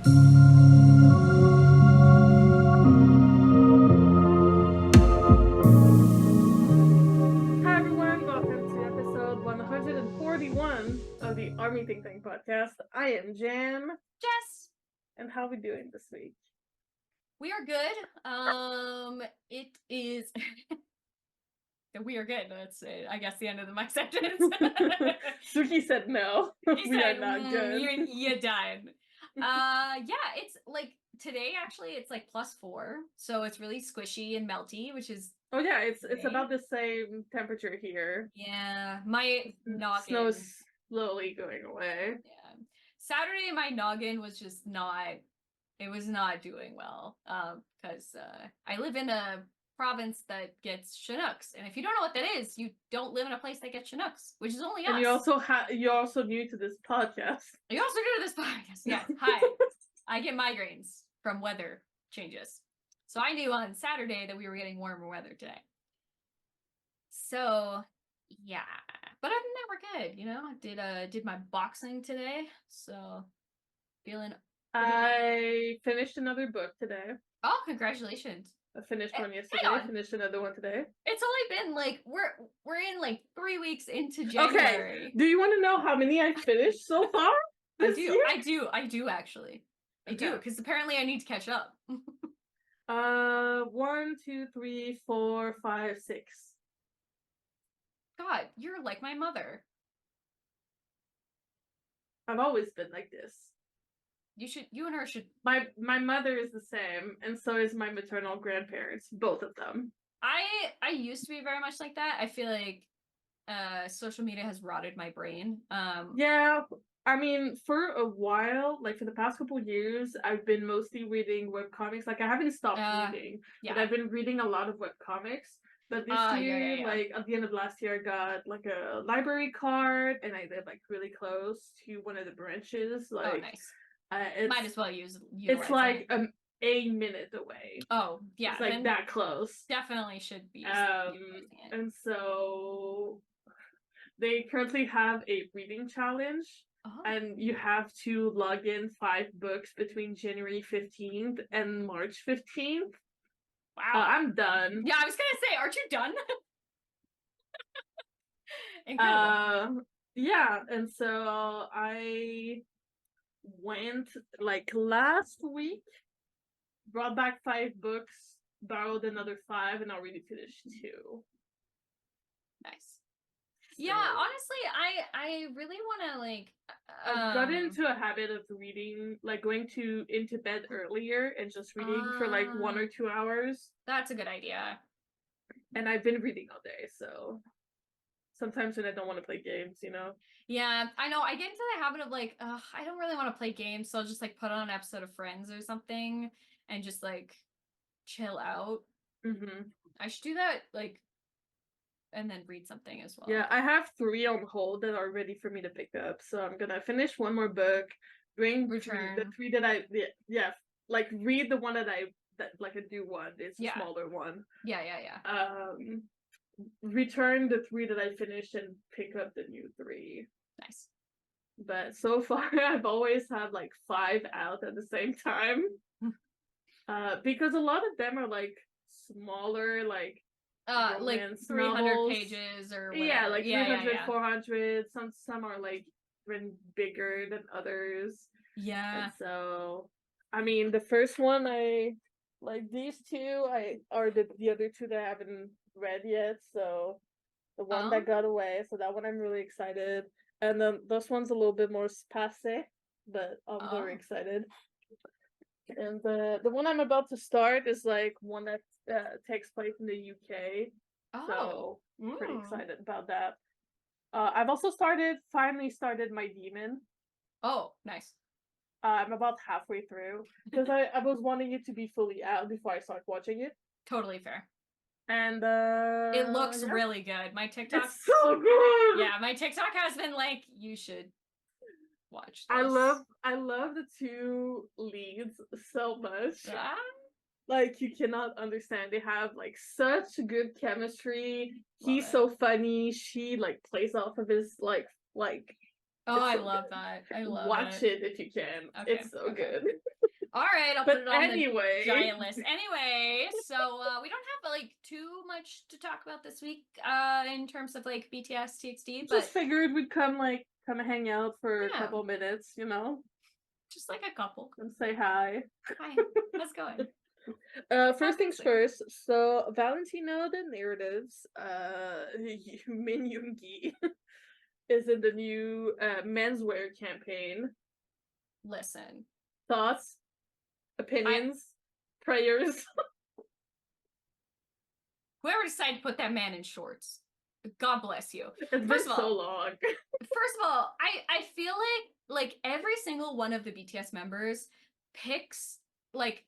Hi everyone, welcome to episode 141 of the Army ThinkTank podcast. I am Jam. Jess, And how are we doing this week? we are good. It is. We are good. That's I guess the end of my sentence. Suki said no. We are not good. You died. Yeah, it's like today actually it's like +4, so it's really squishy and melty, which is Oh yeah, it's about the same temperature here. yeah. My noggin. Snow's slowly going away. Yeah, Saturday my noggin was just not. It was not doing well. Because I live in a province that gets Chinooks, and if you don't know what that is, you don't live in a place that gets Chinooks, which is only us. And you're also new to this podcast. You're also new to this podcast. Yes. Hi. I get migraines from weather changes, so I knew on Saturday that we were getting warmer weather today. So yeah, but other than that, we're good. You know, I did my boxing today, so feeling. I finished another book today. Oh, congratulations. I finished one yesterday, finished another one today. It's only been like we're in like 3 weeks into January. Okay. Do you want to know how many I finished so far? I do actually. I do, because apparently I need to catch up. 1, 2, 3, 4, 5, 6. God, you're like my mother. I've always been like this. You and her should. My mother is the same, and so is my maternal grandparents, both of them. I used to be very much like that. I feel like social media has rotted my brain. Yeah, I mean, for a while, like for the past couple years, I've been mostly reading webcomics. Like I haven't stopped reading, but I've been reading a lot of webcomics. But this year, like at the end of last year, I got like a library card, and I live like really close to one of the branches. Like, oh, nice. Might as well utilize it's like a minute away. Oh yeah, it's like that close. Definitely should be. And so they currently have a reading challenge, and you have to log in 5 books between January 15th and March 15th. Wow, I'm done. Yeah, I was gonna say, aren't you done? Incredible. Yeah, and so I went like last week, brought back 5 books, borrowed another 5, and already finished 2. Nice. So, yeah, honestly, I really want to like. I've got into a habit of reading, like going into bed earlier and just reading for like 1 or 2 hours. That's a good idea. And I've been reading all day, so sometimes when I don't want to play games, you know. Yeah, I know. I get into the habit of like, I don't really want to play games, so I'll just like put on an episode of Friends or something and just like chill out. Mm-hmm. I should do that, like, and then read something as well. Yeah, I have 3 on hold that are ready for me to pick up, so I'm gonna finish one more book, return the 3 that like read the one that like I do one. It's a smaller one. Yeah. Return the 3 that I finished and pick up the new 3. Nice. But so far I've always had like 5 out at the same time. Because a lot of them are like smaller, like 300 novels. pages or whatever. Yeah, like 300, 400. Some are like even bigger than others. Yeah. And so, I mean, the first one I like, these 2 are the other 2 that I haven't read yet. So the one that got away. So that one I'm really excited. And then this one's a little bit more passé, but I'm very excited. And the one I'm about to start is like one that takes place in the UK. So pretty excited about that. I've also finally started My Demon. Oh, nice. I'm about halfway through because I was wanting it to be fully out before I start watching it. Totally fair. And it looks really good. My TikTok, it's so good. Yeah, my TikTok has been like, you should watch this. I love the 2 leads so much. Like, you cannot understand. They have like such good chemistry. He's so funny. She like plays off of his like oh, I love that. I love Watch it if you can. Okay. It's so good. I'll But put it on anyway. the giant list. Anyway, so we don't have like too much to talk about this week in terms of like BTS TXT, but just figured we'd come hang out for a Yeah. couple minutes, you know, just like a couple. and say hi. Hi, how's it going? First things first. So Valentino the Narratives, Min Yoongi is in the new Menswear campaign. Listen, Thoughts, opinions, prayers. whoever decided to put that man in shorts, God bless you. It's been First of so all, long. First of all, I feel like every single one of the BTS members picks like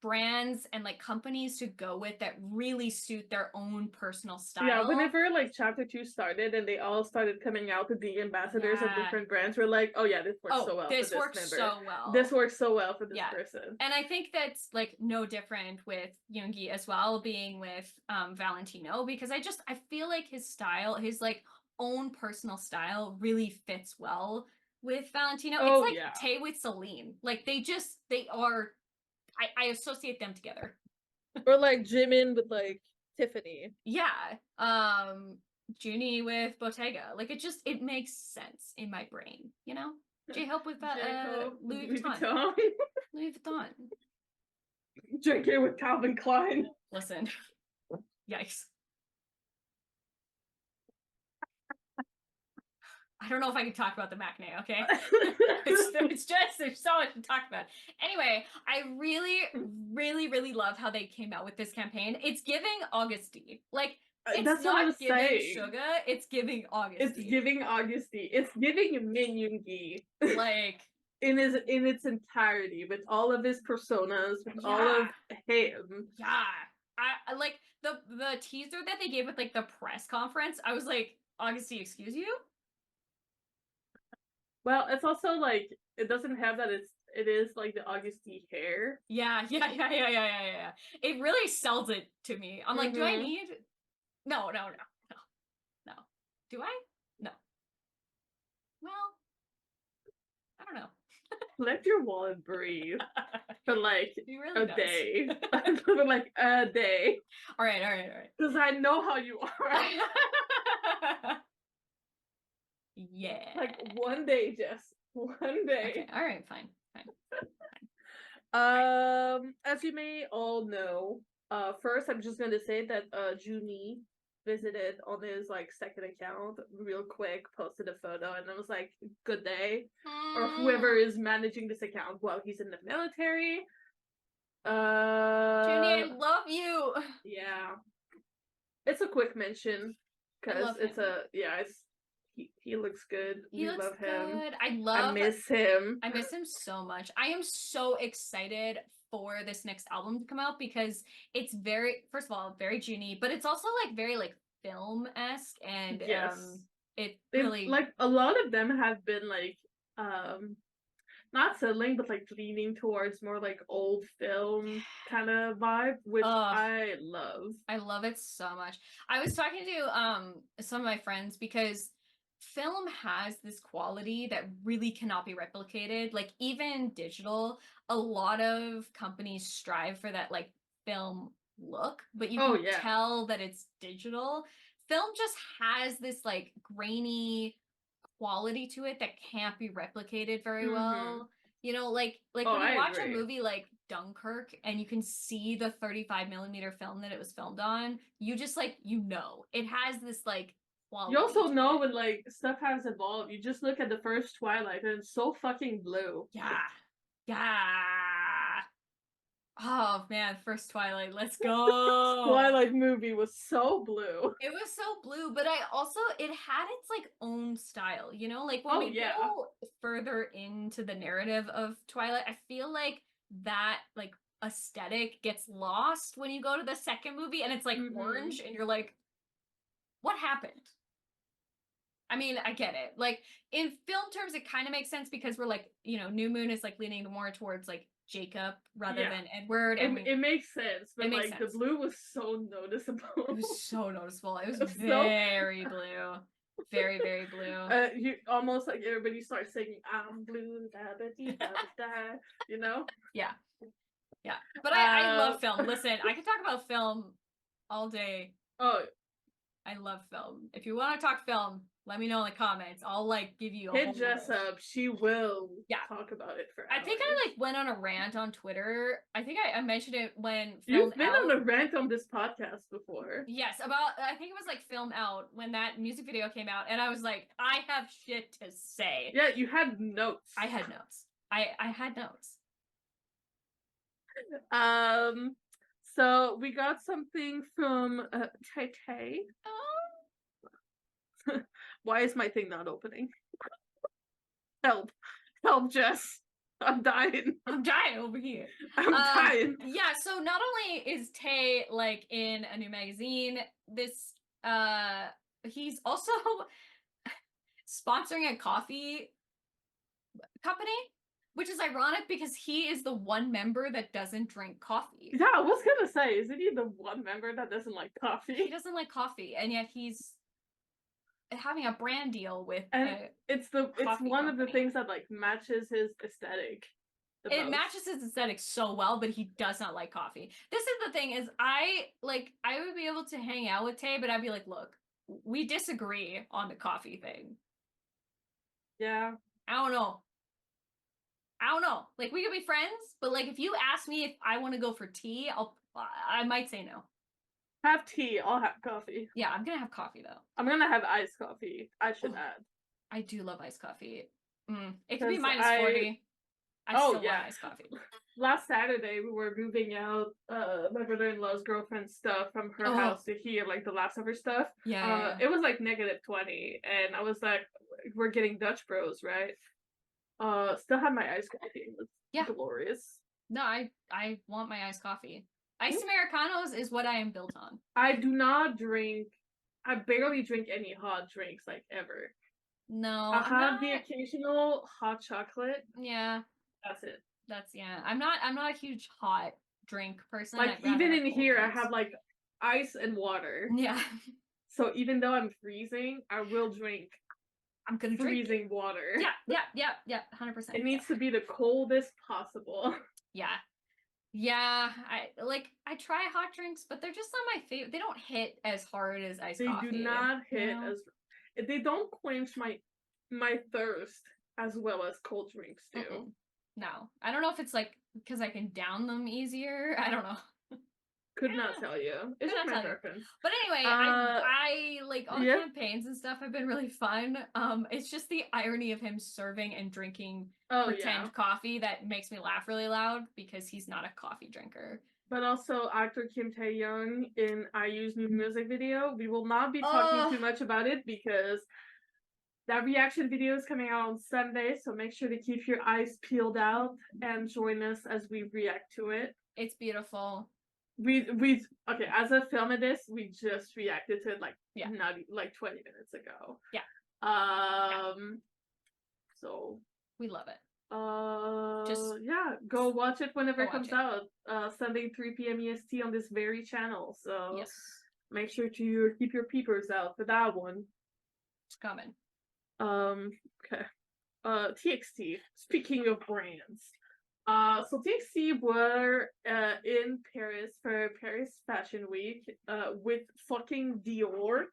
brands and like companies to go with that really suit their own personal style. Yeah, whenever like chapter 2 started and they all started coming out with the ambassadors of different brands, we're like, oh yeah, this works so well for this works member. so well. This works so well for this person. And I think that's like no different with Yoongi as well, being with Valentino, because I feel like his style, his like own personal style really fits well with Valentino. Oh, it's like Tay with Celine. Like they are I associate them together. Or like Jimin with like Tiffany. Yeah. Junie with Bottega. Like it makes sense in my brain, you know? J-Hope with Louis Vuitton. Louis Vuitton. JK with Calvin Klein. Listen. Yikes. I don't know if I can talk about the Macne, okay? it's just, there's so much to talk about. Anyway, I really, really, really love how they came out with this campaign. It's giving Augusty. Like, it's that's not what I was giving saying. Suga, it's giving Augusty. It's giving Augusty. It's giving Min Yoongi. Like in its entirety, with all of his personas, with all of him. Yeah. I like the teaser that they gave with like the press conference. I was like, Augusty, excuse you? Well, it's also like it doesn't have that. It is like the Augusty hair. Yeah. It really sells it to me. I'm like, do I need? No. Do I? No. Well, I don't know. Let your wallet breathe for like really a day. For like a day. All right. Because I know how you are. Yeah. Like one day, Jess. One day. Okay. All right. Fine. As you may all know, first I'm just gonna say that Junie visited on his like second account real quick, posted a photo, and it was like, good day. Or whoever is managing this account while he's in the military. Junie, I love you. Yeah. It's a quick mention because he looks good. We love him. I miss him. I miss him so much. I am so excited for this next album to come out because it's first of all, very Junie, but it's also like very like film-esque, and it really like a lot of them have been like not settling, but like leaning towards more like old film kind of vibe, which I love. I love it so much. I was talking to some of my friends because film has this quality that really cannot be replicated. Like even digital, a lot of companies strive for that like film look, but you can tell that it's digital. Film just has this like grainy quality to it that can't be replicated very well. You know, like when you watch a movie like Dunkirk and you can see the 35mm film that it was filmed on, you just like, it has this like quality. You also know when like stuff has evolved. You just look at the first Twilight and it's so fucking blue. Yeah. Oh man, first Twilight, let's go. Twilight movie was so blue. It was so blue, but it had its like own style, you know? Like when we go further into the narrative of Twilight, I feel like that like aesthetic gets lost when you go to the second movie and it's like orange and you're like, what happened? I mean, I get it. Like in film terms, it kind of makes sense because we're like, New Moon is like leaning more towards like Jacob rather than Edward. And it makes sense, but like the blue was so noticeable. It was so noticeable. It was very blue. Very, very blue. You almost like everybody starts singing "I'm blue," da da dee, da da da, you know? Yeah. Yeah. But I love film. Listen, I can talk about film all day. Oh, I love film. If you want to talk film, let me know in the comments. I'll like give you a hit whole Jess list. up. She will Yeah. talk about it for I hours. think I like went on a rant on Twitter. I think I mentioned it when You've Film been Out. on a rant on this podcast before. Yes, about I think it was like Film Out when that music video came out, and I was like, I have shit to say. Yeah, you had notes. I had notes. I had notes. So we got something from Tay Tay. Why is my thing not opening? Help. Help, Jess. I'm dying. I'm dying over here. I'm dying. Yeah, so not only is Tay like in a new magazine, this he's also sponsoring a coffee company, which is ironic because he is the one member that doesn't drink coffee. Yeah, I was gonna say, isn't he the one member that doesn't like coffee? He doesn't like coffee, and yet he's having a brand deal with it's one of the things that like matches his aesthetic. It matches his aesthetic so well, but he does not like coffee. This is the thing: is I would be able to hang out with Tay, but I'd be like, look, we disagree on the coffee thing. Yeah, I don't know. Like we could be friends, but like if you ask me if I want to go for tea, I might say no. Have tea. I'll have coffee. Yeah, I'm gonna have coffee though. I'm gonna have iced coffee. I should add. I do love iced coffee. It could be minus 40. I still want iced coffee. Last Saturday, we were moving out my brother-in-law's girlfriend's stuff from her house to here, like the last of her stuff. Yeah. It was like -20, and I was like, we're getting Dutch Bros, right? Still have my iced coffee. It was glorious. No, I want my iced coffee. Iced Americanos is what I am built on. I barely drink any hot drinks, like, ever. No. I have the occasional hot chocolate. Yeah. That's it. I'm not a huge hot drink person. Like, even in here, I have, like, ice and water. Yeah. So even though I'm freezing, I will drink. I'm gonna freezing water. Yeah, 100%. It needs to be the coldest possible. Yeah, I try hot drinks, but they're just not my favorite. They don't hit as hard as iced coffee. They do not hit as they don't quench my thirst as well as cold drinks do. No. I don't know if it's like because I can down them easier. I don't know. Could not tell you. It's just my preference. But anyway, I like all the campaigns and stuff have been really fun. It's just the irony of him serving and drinking pretend coffee that makes me laugh really loud because he's not a coffee drinker. But also actor Kim Tae-young in IU's new music video. We will not be talking too much about it because that reaction video is coming out on Sunday, so make sure to keep your eyes peeled out and join us as we react to it. It's beautiful. We as a film of this, we just reacted to it not like 20 minutes ago. So we love it. Go watch it whenever it comes out. Sunday 3 p.m. EST on this very channel. So make sure to keep your peepers out for that one. It's coming. Okay. TXT. Speaking of brands. So TXT were in Paris for Paris Fashion Week with fucking Dior.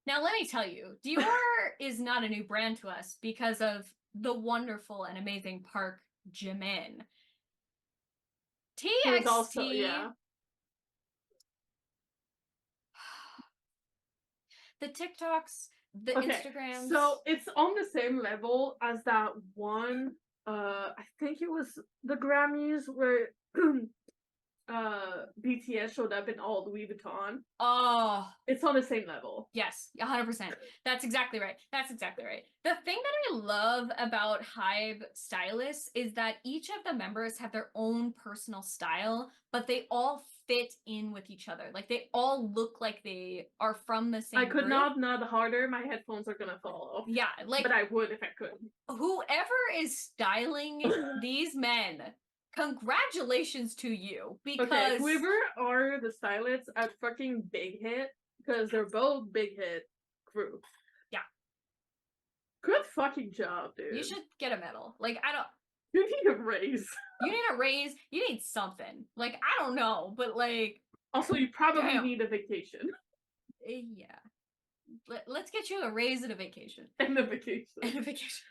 Now let me tell you, Dior is not a new brand to us because of the wonderful and amazing Park Jimin. TXT also, the TikToks, the Instagrams. So it's on the same level as that one. I think it was the Grammys where BTS showed up in all Louis Vuitton. Oh, it's on the same level. Yes, 100%. That's exactly right. The thing that I love about Hybe stylists is that each of the members have their own personal style, but they all fit in with each other. Like they all look like they are from the same I could group. not nod harder. My headphones are gonna fall off. Yeah, but I would if I could. Whoever is styling these men, congratulations to you, because whoever are the stylists at fucking Big Hit, because they're both big hit groups. Yeah. Good fucking job, dude. You should get a medal. Like, I don't. You need a raise. You need a raise. You need something. Like, I don't know, but like. Also, you probably need a vacation. Yeah. Let's get you a raise and a vacation. And a vacation. And a vacation.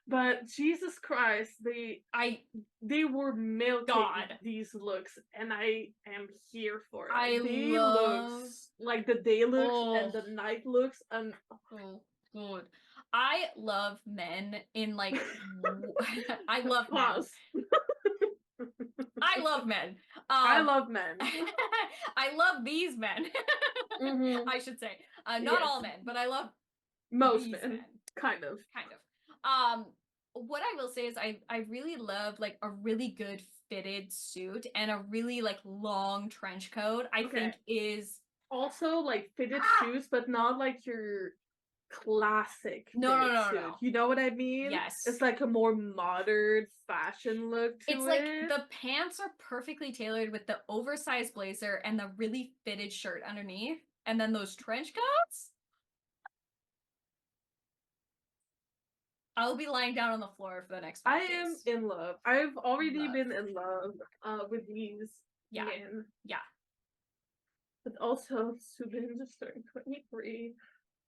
But Jesus Christ, they were milking these looks, and I am here for it. They looks like the day looks and the night looks, and oh good. I love men in like I love men. I love men. I love men. I love these men. Mm-hmm. I should say, not all men, but I love most men. Kind of. What I will say is I really love like a really good fitted suit and a really like long trench coat. I think is also like fitted shoes, but not like your classic no. You know what I mean? Yes. It's like a more modern fashion look to it. It's like the pants are perfectly tailored with the oversized blazer and the really fitted shirt underneath, and then those trench coats. I'll be lying down on the floor for the next 5 days. I am in love. I've already been in love with these men. Yeah. But also, Subin just turned 23.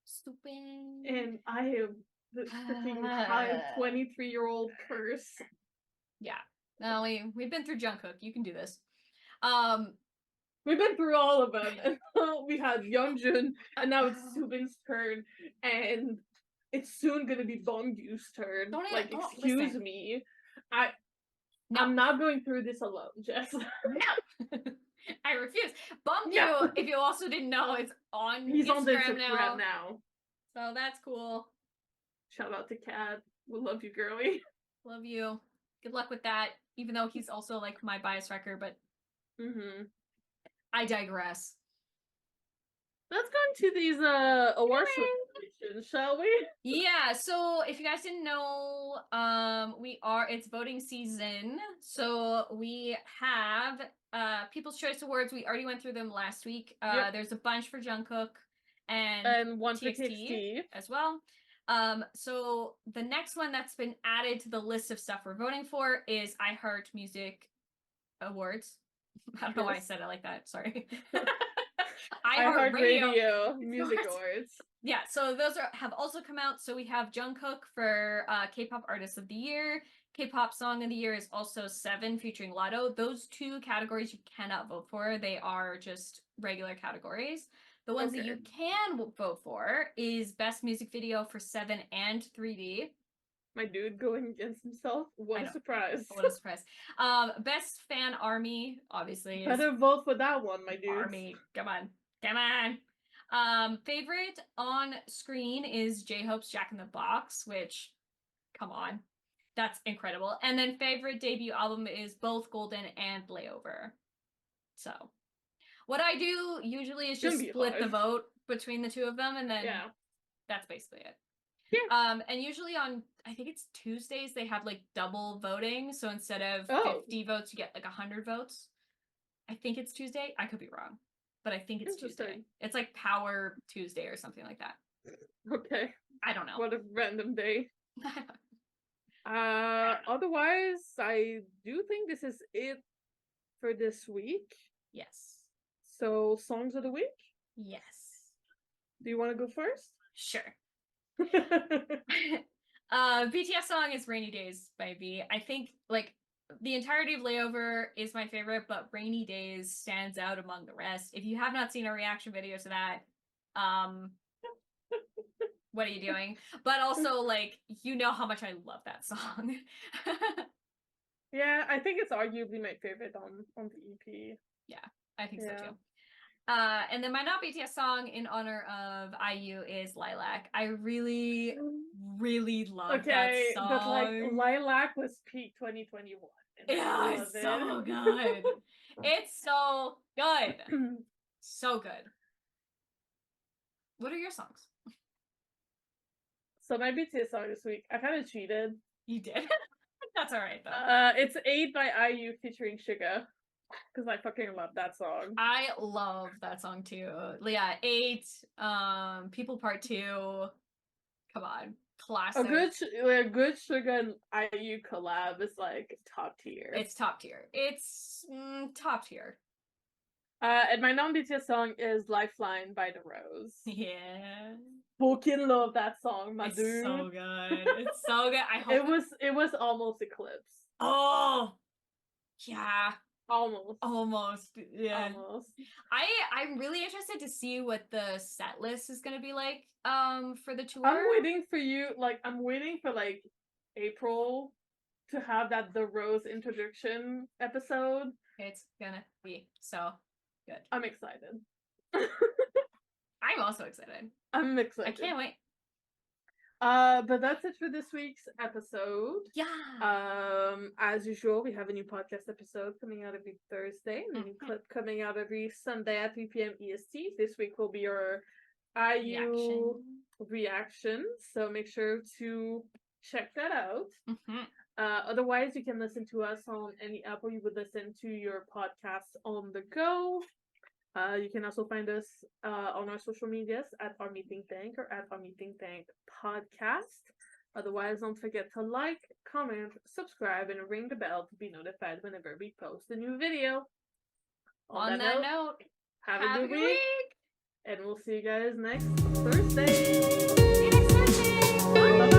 Subin. And I have the freaking high 23-year-old curse. Yeah. No, we've been through Jungkook. You can do this. We've been through all of them. And we had Yeonjun, and now it's Subin's turn, and it's soon gonna be Bongyu's turn. Excuse me. I'm not going through this alone, Jess. No. I refuse. Bongyu, if you also didn't know, is on Instagram now. So that's cool. Shout out to Kat. We love you, girly. Love you. Good luck with that. Even though he's also like my bias wrecker, but I digress. Let's go into these awards celebrations, shall we? Yeah, so if you guys didn't know, it's voting season. So we have People's Choice Awards. We already went through them last week. There's a bunch for Jungkook and one for TXT as well. So the next one that's been added to the list of stuff we're voting for is iHeart Music Awards. I don't know why I said it like that. Sorry. iHeartRadio Music Awards. Yeah, so those have also come out. So we have Jungkook for K-pop Artist of the Year. K-pop Song of the Year is also 7 featuring Lotto. Those 2 categories you cannot vote for. They are just regular categories. The ones that you can vote for is Best Music Video for 7 and 3D. My dude going against himself. What a surprise. What a surprise. Best Fan Army, obviously. Better vote for that one, my dude. Army. Come on. Favorite on screen is J-Hope's Jack in the Box, which, come on. That's incredible. And then favorite debut album is both Golden and Layover. So, what I do usually is just split the vote between the 2 of them, and then that's basically it. Yeah. And usually on, I think it's Tuesdays, they have like double voting. So instead of 50 votes, you get like 100 votes. I think it's Tuesday. I could be wrong, but I think it's Tuesday. It's like Power Tuesday or something like that. Okay. I don't know. What a random day. Otherwise, I do think this is it for this week. Yes. So, songs of the week? Yes. Do you want to go first? Sure. BTS song is Rainy Days by V. I think like the entirety of Layover is my favorite, but Rainy Days stands out among the rest. If you have not seen a reaction video to that, what are you doing? But also like, you know how much I love that song. Yeah, I think it's arguably my favorite on the EP. Yeah, I think so too. And then my not BTS song in honor of IU is Lilac. I really, really love that song. But like Lilac was peak 2021. Yeah, it's so good. It's so good. So good. What are your songs? So my BTS song this week, I kind of cheated. You did? That's all right though. It's 8 by IU featuring Suga. because I fucking love that song. I love that song too. Yeah, 8, People Part 2. Come on, classic. A good Suga and IU collab is like top tier. It's top tier. It's top tier. And my non-BTS song is Lifeline by The Rose. Yeah. Fucking love that song, my It's dude. so good. It's so good. I hope it was almost Eclipse. Oh, yeah. Almost. Yeah. Almost. I'm really interested to see what the set list is gonna be like for the tour. I'm waiting for like April to have that The Rose introduction episode. It's gonna be so good. I'm excited. I'm also excited. I'm excited. I can't wait. But that's it for this week's episode. Yeah. As usual, we have a new podcast episode coming out every Thursday, and a new clip coming out every Sunday at 3 p.m. EST. This week will be our IU reaction, so make sure to check that out. Otherwise, you can listen to us on any app where you would listen to your podcast on the go. You can also find us on our social medias at ThinkTank or at ThinkTank podcast. Otherwise, don't forget to like, comment, subscribe, and ring the bell to be notified whenever we post a new video. On that note, have a good week, and we'll see you guys next See you next Thursday. Thursday. Bye.